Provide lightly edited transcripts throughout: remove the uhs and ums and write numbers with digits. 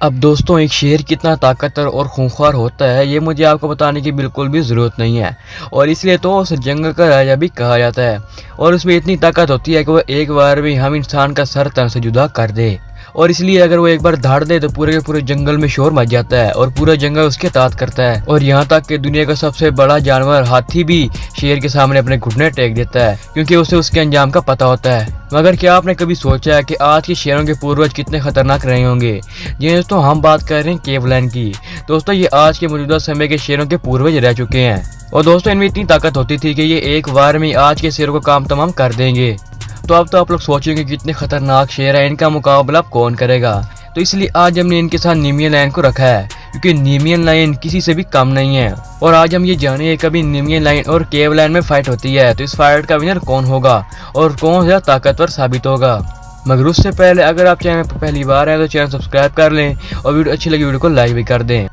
अब दोस्तों, एक शेर कितना ताकतवर और खूंखार होता है ये मुझे आपको बताने की बिल्कुल भी ज़रूरत नहीं है। और इसलिए तो उसे जंगल का राजा भी कहा जाता है। और उसमें इतनी ताकत होती है कि वह एक बार में हम इंसान का सर तन से जुदा कर दे। और इसलिए अगर वो एक बार धाड़ दे तो पूरे के पूरे जंगल में शोर मच जाता है और पूरा जंगल उसके तात करता है। और यहाँ तक कि दुनिया का सबसे बड़ा जानवर हाथी भी शेर के सामने अपने घुटने टेक देता है, क्योंकि उसे उसके अंजाम का पता होता है। मगर क्या आपने कभी सोचा है कि आज के शेरों के पूर्वज कितने खतरनाक रहे होंगे? जी दोस्तों, हम बात कर रहे हैं केव लायन की। दोस्तों, ये आज के मौजूदा समय के शेरों के पूर्वज रह चुके हैं। और दोस्तों, इनमें इतनी ताकत होती थी कि ये एक बार में आज के शेरों का काम तमाम कर देंगे। तो अब तो आप लोग सोचेंगे कितने खतरनाक शेर है, इनका मुकाबला अब कौन करेगा। तो इसलिए आज हमने इनके साथ नेमियन लायन को रखा है, क्योंकि नेमियन लायन किसी से भी कम नहीं है। और आज हम ये जानेंगे कभी नेमियन लायन और केव लायन में फाइट होती है तो इस फाइट का विनर कौन होगा और कौन ज्यादा ताकतवर साबित होगा। मगर उससे पहले अगर आप चैनल पर पहली बार हैं तो चैनल सब्सक्राइब कर लें और वीडियो अच्छी लगी वीडियो को लाइक भी कर दें।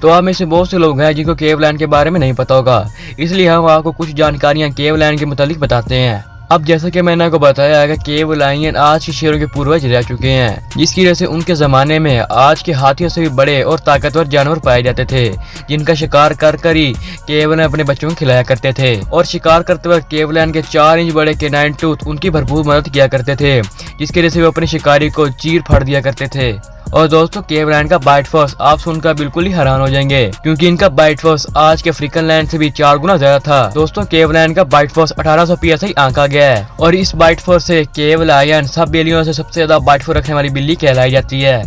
तो आप में से बहुत से लोग हैं जिनको केव लायन के बारे में नहीं पता होगा, इसलिए हम आपको कुछ जानकारियां केव लायन के मुतालिक बताते हैं। अब जैसा कि मैंने आपको बताया है कि केव लायन आज के शेरों के पूर्वज रह चुके हैं, जिसकी वजह से उनके जमाने में आज के हाथियों से भी बड़े और ताकतवर जानवर पाए जाते थे, जिनका शिकार कर कर ही केव लायन अपने बच्चों को खिलाया करते थे। और शिकार करते वक्त केव लायन के 4 इंच बड़े कैनाइन टूथ उनकी भरपूर मदद किया करते थे, जिसकी वजह से वो अपने शिकारी को चीर फाड़ दिया करते थे। और दोस्तों, केव लायन का बाइट फोर्स आप सुनकर बिल्कुल ही हैरान हो जाएंगे, क्योंकि इनका बाइट फोर्स आज के अफ्रीकन लायन से भी 4 गुना ज्यादा था। दोस्तों, केव लायन का बाइट फोर्स 1800 PSI आंका गया है। और इस बाइट फोर्स से केव लायन सब बिल्लियों से सबसे ज्यादा बाइट फोर्स रखने वाली बिल्ली कहलाई जाती है।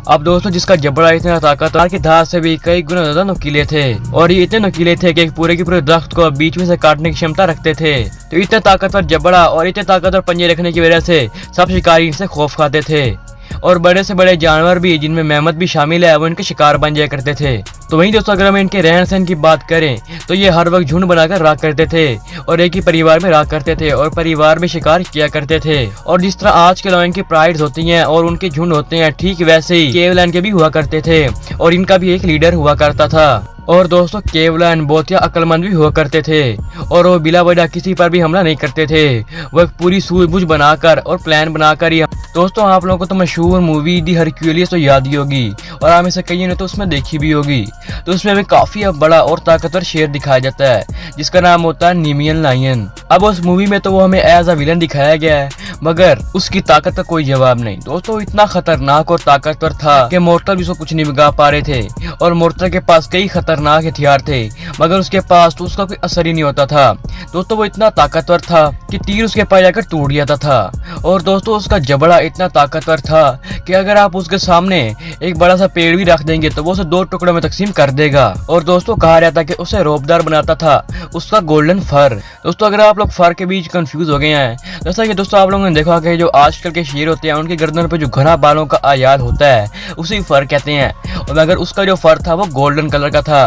अब दोस्तों, जिसका जबड़ा इतना ताकतवर की धार से भी कई गुना ज्यादा नुकीले थे, और ये इतने नुकीले थे कि पूरे के पूरे दरख्त को बीच में से काटने की क्षमता रखते थे। तो इतने ताकतवर जबड़ा और इतने ताकतवर पंजे रखने की वजह से सब शिकारी इनसे खौफ खाते थे। और बड़े से बड़े जानवर भी, जिनमें मेहमत भी शामिल है, वो इनके शिकार बन जाया करते थे। तो वहीं दोस्तों, अगर हम इनके रहन सहन की बात करें तो ये हर वक्त झुंड बनाकर रहा करते थे और एक ही परिवार में रहा करते थे और परिवार में शिकार किया करते थे। और जिस तरह आज के लायन की प्राइड्स होती हैं और उनके झुंड होते हैं, ठीक वैसे ही केव लायन के भी हुआ करते थे और इनका भी एक लीडर हुआ करता था। और दोस्तों, केव लायन बहुत ही अक्लमंद भी हुआ करते थे और वो बिला वजह किसी पर भी हमला नहीं करते थे। वह पूरी सूझबूझ बनाकर और प्लान बनाकर ही। दोस्तों, आप लोगों को तो मशहूर मूवी दी हरक्यूलियस तो याद ही होगी, और आप में से कई ने तो उसमें देखी भी होगी। तो उसमें हमें काफी बड़ा और ताकतवर शेर दिखाया जाता है, जिसका नाम होता है नेमियन लायन। अब उस मूवी में तो वो हमें एज अ विलन दिखाया गया है, मगर उसकी ताकत का कोई जवाब नहीं। दोस्तों, इतना खतरनाक और ताकतवर था कि मोर्टल भी उसको कुछ नहीं बिगा पा रहे थे। और मोर्टल के पास कई खतरनाक हथियार थे, मगर उसके पास तो उसका कोई असर ही नहीं होता था। दोस्तों, वो इतना ताकतवर था कि तीर उसके पास जाकर टूट जाता था। और दोस्तों, उसका जबड़ा इतना ताकतवर था कि अगर आप उसके सामने एक बड़ा सा पेड़ भी रख देंगे तो वो उसे 2 टुकड़ों में तकसीम कर देगा। और दोस्तों, कहा जाता है कि उसे रौबदार बनाता था उसका गोल्डन फर। दोस्तों, अगर आप लोग फर के बीच कंफ्यूज हो गए हैं, जैसा कि दोस्तों आप लोगों ने देखा कि जो आजकल के शेर होते हैं उनके गर्दन पे जो घना बालों का आयाल होता है उसी फर कहते हैं। और मगर उसका जो फर था वो गोल्डन कलर का था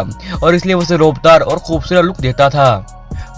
और इसलिए उसे रौबदार और खूबसूरत लुक देता था।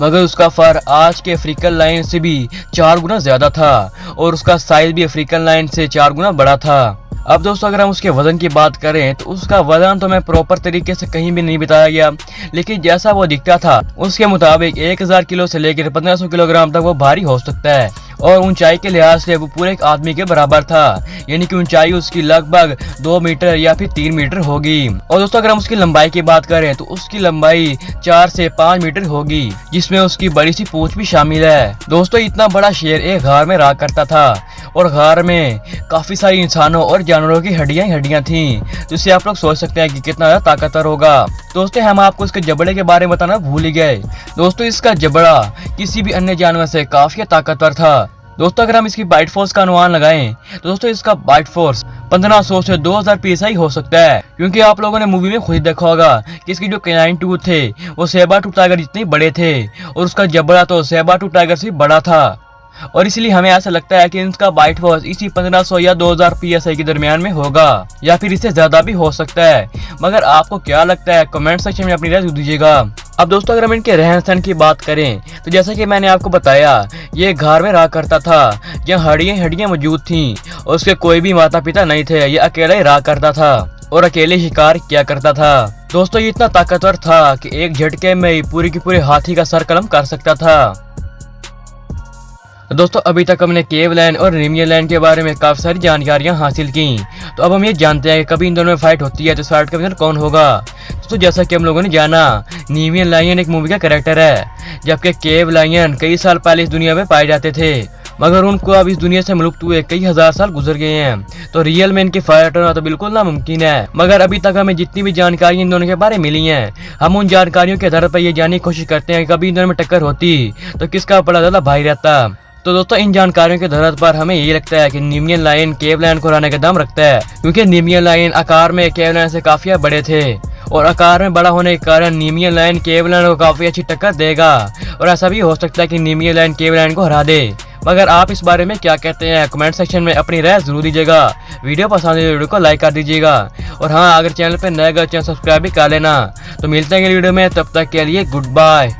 मगर उसका फर आज के अफ्रीकन लायन से भी 4 गुना ज्यादा था और उसका साइज भी अफ्रीकन लायन से 4 गुना बड़ा था। अब दोस्तों, अगर हम उसके वजन की बात करें तो उसका वजन तो मैं प्रॉपर तरीके से कहीं भी नहीं बताया गया, लेकिन जैसा वो दिखता था उसके मुताबिक 1000 किलो से लेकर 1500 किलोग्राम तक वो भारी हो सकता है। और ऊंचाई के लिहाज से वो पूरे एक आदमी के बराबर था, यानी कि ऊंचाई उसकी लगभग 2 मीटर या फिर 3 मीटर होगी। और दोस्तों, अगर हम उसकी लंबाई की बात करें तो उसकी लंबाई 4 से 5 मीटर होगी, जिसमें उसकी बड़ी सी पूंछ भी शामिल है। दोस्तों, इतना बड़ा शेर एक गार में रहा करता था और गार में काफी सारी इंसानों और जानवरों की हड्डियां थीं, जिससे आप लोग सोच सकते हैं कि कितना ज्यादा ताकतवर होगा। दोस्तों, हम आपको इसके जबड़े के बारे में बताना भूल ही गए। दोस्तों, इसका जबड़ा किसी भी अन्य जानवर से काफी ताकतवर था। दोस्तों, अगर हम इसकी बाइट फोर्स का अनुमान लगाएं तो दोस्तों इसका बाइट फोर्स 1500 से 2000 PSI हो सकता है, क्योंकि आप लोगों ने मूवी में खुद देखा होगा कि इसकी जो कैनाइन टूथ थे वो सेबर टूथ टाइगर जितने बड़े थे और उसका जबड़ा तो सेबर टूथ टाइगर से बड़ा था। और इसलिए हमें ऐसा लगता है कि इसका बाइट फोर्स इसी 1500 या 2000 PSI के दरमियान में होगा, या फिर इससे ज्यादा भी हो सकता है। मगर आपको क्या लगता है, कमेंट सेक्शन में अपनी राय दीजिएगा। अब दोस्तों, अगर हम इनके रहन सहन की बात करें तो जैसा कि मैंने आपको बताया, ये घर में रहा करता था जहाँ हड्डियां मौजूद थीं और उसके कोई भी माता पिता नहीं थे। ये अकेला ही रहा करता था और अकेले शिकार किया करता था। दोस्तों, ये इतना ताकतवर था कि एक झटके में ही पूरी की पूरी हाथी का सर कलम कर सकता था। तो दोस्तों अभी तक हमने केव लायन और नीमियन लायन के बारे में काफी सारी जानकारियां हासिल की। तो अब हम ये जानते हैं कि कभी इन दोनों में फाइट होती है तो फाइट का विनर कौन होगा। तो जैसा कि हम लोगों ने जाना, नीमियन लायन एक मूवी का कैरेक्टर है, जबकि केव लायन कई साल पहले इस दुनिया में पाए जाते थे, मगर उनको अब इस दुनिया से विलुप्त हुए कई हजार साल गुजर गए हैं। तो रियल में इनकी फाइट होना तो बिल्कुल नामुमकिन है। मगर अभी तक हमें जितनी भी जानकारी इन दोनों के बारे में मिली है, हम उन जानकारियों के आधार पर ये जानने की कोशिश करते हैं कि कभी इन दोनों में टक्कर होती तो किसका बड़ा ज्यादा भाई रहता। तो दोस्तों इन जानकारियों के आधार पर हमें यही लगता है कि नीमियन लायन केव लायन को हराने का दम रखता है, क्योंकि नीमियन लायन आकार में केव लायन से काफी बड़े थे और आकार में बड़ा होने के कारण नीमियन लायन केव लायन को काफी अच्छी टक्कर देगा। और ऐसा भी हो सकता है कि नीमियन लायन केव लायन को हरा दे। मगर आप इस बारे में क्या कहते हैं, कमेंट सेक्शन में अपनी राय जरूर दीजिएगा। वीडियो पसंद है वीडियो को लाइक कर दीजिएगा और हाँ, अगर चैनल पर नए चैनल सब्सक्राइब भी कर लेना। तो मिलते हैं अगली वीडियो में, तब तक के लिए गुड बाय।